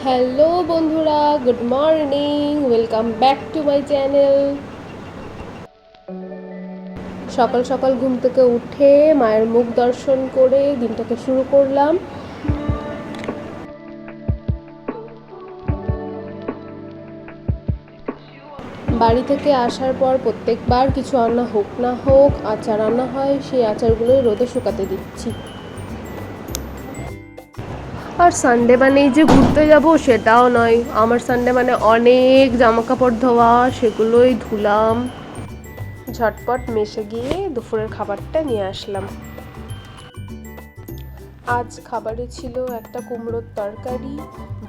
Hello বন্ধুরা, good morning, welcome back to my channel. সকাল সকাল ঘুম থেকে উঠে মায়ের মুখ দর্শন করে দিনটাকে শুরু করলাম। বাড়ি থেকে আসার পর প্রত্যেকবার কিছু রান্না হোক না হোক আচার রান্না হয়, সেই আচারগুলোই রোদে শুকাতে দিচ্ছি। আর সানডে মানেই যে ঘুরতে যাব সেটাও নয়, আমার সানডে মানে অনেক জামা কাপড় ধোয়া, সেগুলোই ধুলাম। ঝটপট মেশে গিয়ে দুপুরের খাবারটা নিয়ে আসলাম। আজ খাবারে ছিল একটা কুমড়োর তরকারি,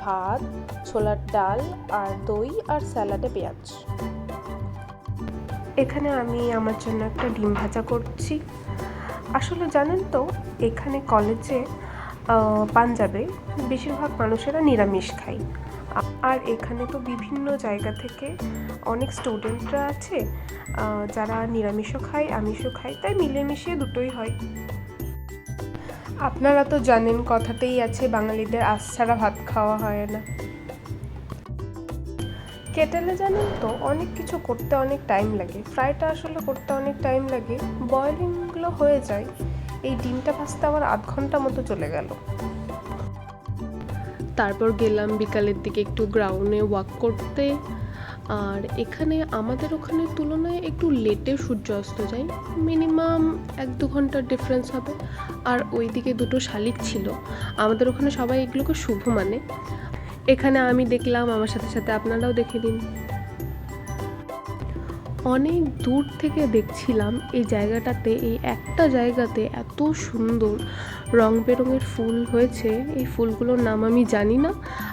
ভাত, ছোলার ডাল আর দই আর স্যালাডে পেঁয়াজ। এখানে আমি আমার জন্য একটা ডিম ভাজা করছি। আসলে জানেন তো, এখানে কলেজে পাঞ্জাবে বেশিরভাগ মানুষেরা নিরামিষ খায়। আর এখানে তো বিভিন্ন জায়গা থেকে অনেক স্টুডেন্টরা আছে যারা নিরামিষও খায় আমিষও খায়, তাই মিলেমিশে দুটোই হয়। আপনারা তো জানেন, কথাতেই আছে বাঙালিদের আঁশ ছাড়া ভাত খাওয়া হয় না। কেটেলে জানেন তো অনেক কিছু করতে অনেক টাইম লাগে। ফ্রাইটা আসলে করতে অনেক টাইম লাগে, বয়েলিংগুলো হয়ে যায়। এই ডিমটা ভাজতে আবার আধ ঘন্টা মতো চলে গেল। তারপর গেলাম বিকালের দিকে একটু গ্রাউন্ডে ওয়াক করতে। আর এখানে আমাদের ওখানের তুলনায় একটু লেটে সূর্য অস্ত যায়, মিনিমাম 1-2 ঘন্টার ডিফারেন্স হবে। আর ওই দিকে দুটো শালিক ছিল, আমাদের ওখানে সবাই এগুলোকে শুভ মানে। এখানে আমি দেখলাম, আমার সাথে সাথে আপনারাও দেখে নিন। অনেক দূর থেকে দেখছিলাম এই জায়গাটাতে, এই একটা জায়গাতে এত সুন্দর রং বেরঙের ফুল হয়েছে। এই ফুলগুলোর নাম আমি জানি না,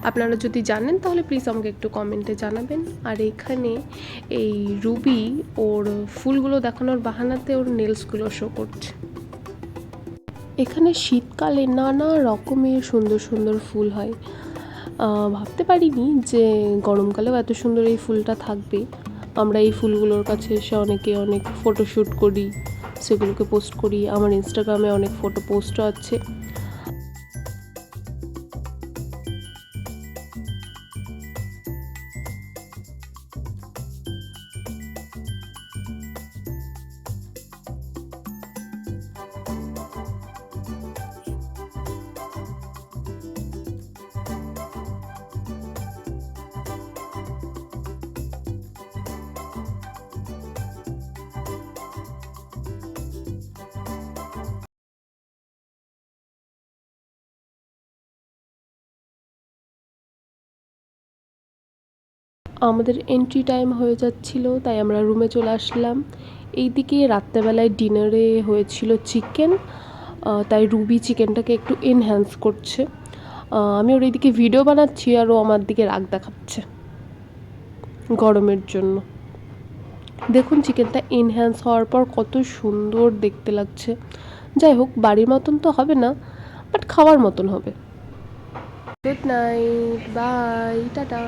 আপনারা যদি জানেন তাহলে প্লিজ আমাকে একটু কমেন্টে জানাবেন। আর এখানে এই রুবি ওর ফুলগুলো দেখানোর বাহানাতে ওর নেলসগুলো শো করছে। এখানে শীতকালে নানা রকমের সুন্দর সুন্দর ফুল হয়। ভাবতে পারিনি যে গরমকালেও এত সুন্দর এই ফুলটা থাকবে। আমরা এই ফুলগুলোর কাছে এসে অনেকে অনেক ফটোশ্যুট করি, সেগুলোকে পোস্ট করি। আমার ইনস্টাগ্রামে অনেক ফটো পোস্টও আছে। আমাদের এন্ট্রি টাইম হয়ে যাচ্ছিল, তাই আমরা রুমে চলে আসলাম। এইদিকে রাত্রেবেলায় ডিনারে হয়েছিল চিকেন, তাই রুবি চিকেনটাকে একটু এনহ্যান্স করছে। আমি ওর এইদিকে ভিডিও বানাচ্ছি আর ও আমার দিকে রাগ দেখাচ্ছে গরমের জন্য। দেখুন চিকেনটা এনহ্যান্স হওয়ার পর কত সুন্দর দেখতে লাগছে। যাই হোক, বাড়ির মতন তো হবে না, বাট খাওয়ার মতন হবে। Good night, bye, tata.